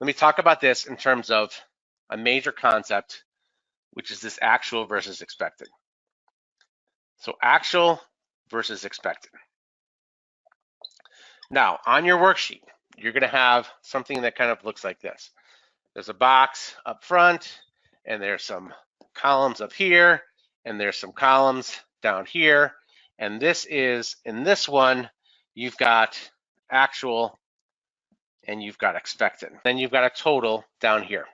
let me talk about this in terms of a major concept, which is this actual versus expected. So actual versus expected. Now, on your worksheet, you're going to have something that kind of looks like this. There's a box up front, and there's some columns up here, and there's some columns down here. And this is, in this one, you've got actual and you've got expected. Then you've got a total down here.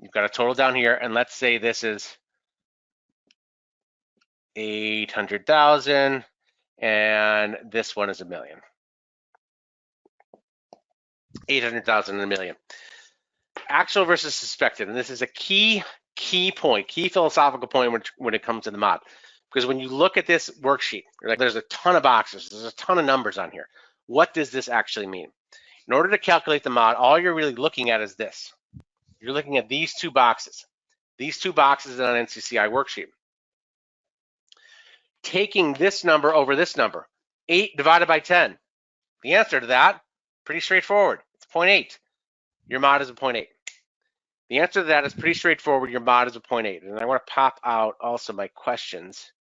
You've got a total down here, and let's say this is 800,000, and this one is $1 million. 800,000 and $1 million. Actual versus expected, and this is a key point, key philosophical point when it comes to the mod. Because when you look at this worksheet, like there's a ton of boxes, there's a ton of numbers on here. What does this actually mean? In order to calculate the mod, all you're really looking at is this. You're looking at these two boxes. These two boxes on an NCCI worksheet. Taking this number over this number, 8 divided by 10. The answer to that, pretty straightforward. It's 0.8. Your mod is a 0.8. The answer to that is pretty straightforward. Your mod is a 0.8. And I want to pop out also my questions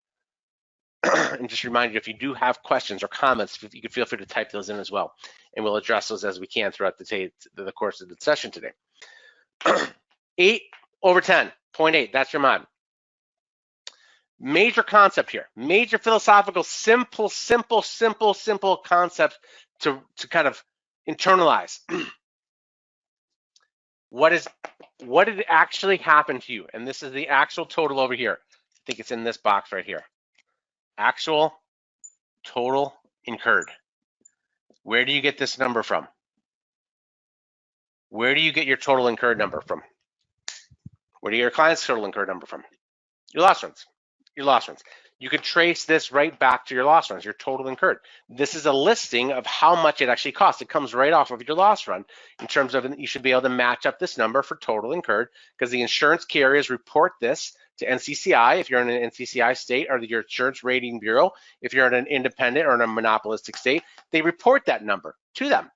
and just remind you, if you do have questions or comments, you can feel free to type those in as well. And we'll address those as we can throughout the course of the session today. 8 over 10, 0.8, that's your mod. Major concept here, major philosophical, simple concept to kind of internalize. What did actually happen to you? And this is the actual total over here. I think it's in this box right here. Actual total incurred. Where do you get this number from? Where do you get your total incurred number from? Where do you get your client's total incurred number from? Your loss runs. Your loss runs. You can trace this right back to your loss runs, your total incurred. This is a listing of how much it actually costs. It comes right off of your loss run in terms of, you should be able to match up this number for total incurred, because the insurance carriers report this to NCCI if you're in an NCCI state, or your insurance rating bureau if you're in an independent or in a monopolistic state. They report that number to them,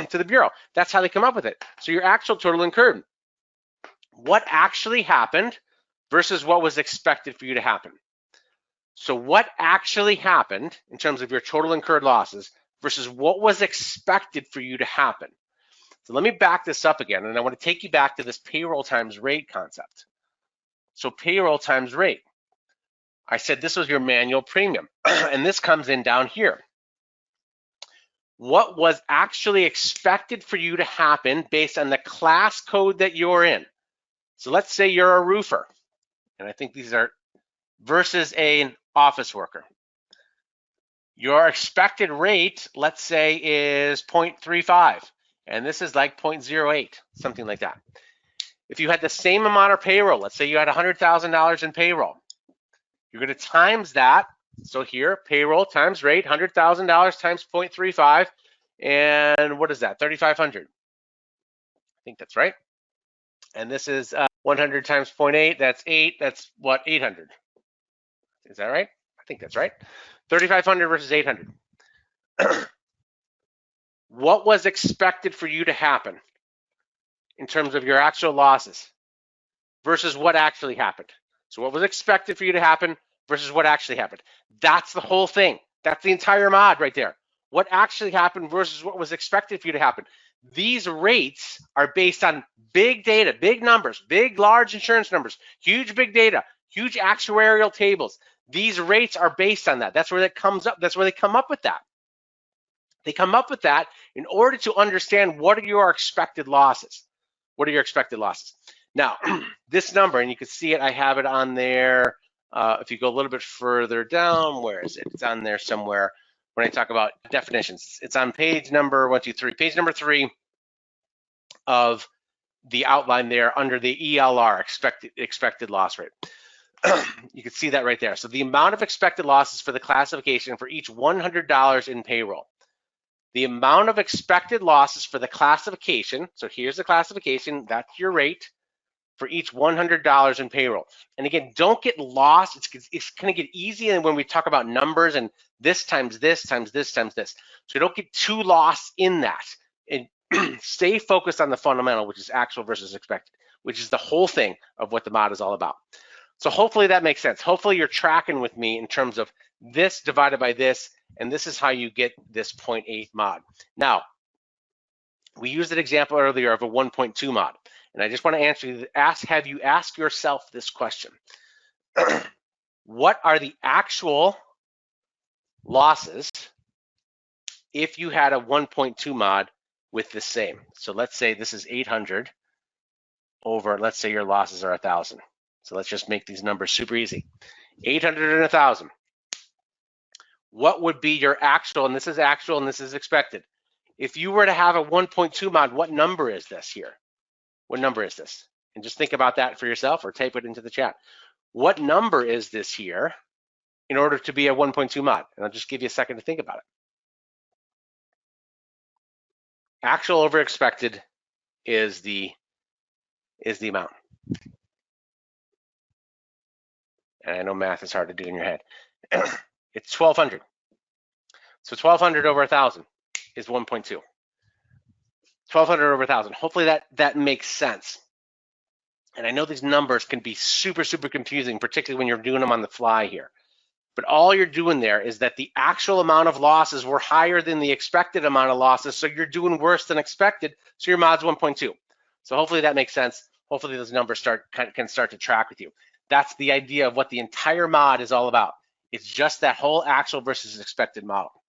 to the bureau. That's how they come up with it. So your actual total incurred. What actually happened versus what was expected for you to happen. So what actually happened in terms of your total incurred losses versus what was expected for you to happen. So let me back this up again, and I want to take you back to this payroll times rate concept. So payroll times rate. I said this was your manual premium, and this comes in down here. What was actually expected for you to happen based on the class code that you're in. So let's say you're a roofer, and I think these are versus an office worker. Your expected rate, let's say, is 0.35, and this is like 0.08, something like that. If you had the same amount of payroll, let's say you had $100,000 in payroll, you're going to times that. So here, payroll times rate, $100,000 times 0.35, and what is that? 3,500. I think that's right. And this is 100 times 0.8. That's 8. That's what? 800. Is that right? I think that's right. 3,500 versus 800. What was expected for you to happen in terms of your actual losses versus what actually happened? So what was expected for you to happen versus what actually happened? That's the whole thing. That's the entire mod right there. What actually happened versus what was expected for you to happen. These rates are based on big data, big numbers, big, large insurance numbers, huge big data, huge actuarial tables. These rates are based on that. That's where that comes up. That's where they come up with that. They come up with that in order to understand what are your expected losses. What are your expected losses? Now, this number, and you can see it, I have it on there. If you go a little bit further down, where is it? It's on there somewhere when I talk about definitions. It's on page number 1, 2, 3. Page number 3 of the outline there under the ELR, expected loss rate. You can see that right there. So the amount of expected losses for the classification for each $100 in payroll. The amount of expected losses for the classification, so here's the classification, that's your rate, for each $100 in payroll. And again, don't get lost. It's going to get easy when we talk about numbers and this times this times this times this. So don't get too lost in that. And stay focused on the fundamental, which is actual versus expected, which is the whole thing of what the mod is all about. So hopefully that makes sense. Hopefully you're tracking with me in terms of this divided by this, and this is how you get this 0.8 mod. Now, we used an example earlier of a 1.2 mod, and I just want to have you ask yourself this question. What are the actual losses if you had a 1.2 mod with the same? So let's say this is 800 over, let's say your losses are 1,000. So let's just make these numbers super easy. 800 and 1,000. What would be your actual, and this is actual and this is expected. If you were to have a 1.2 mod, what number is this here? What number is this? And just think about that for yourself or type it into the chat. What number is this here in order to be a 1.2 mod? And I'll just give you a second to think about it. Actual over expected is the amount. And I know math is hard to do in your head. It's 1,200. So 1,200 over 1,000 is 1.2. 1,200 over 1,000. Hopefully that makes sense. And I know these numbers can be super, super confusing, particularly when you're doing them on the fly here. But all you're doing there is that the actual amount of losses were higher than the expected amount of losses, so you're doing worse than expected, so your mod's 1.2. So hopefully that makes sense. Hopefully those numbers can start to track with you. That's the idea of what the entire mod is all about. It's just that whole actual versus expected model.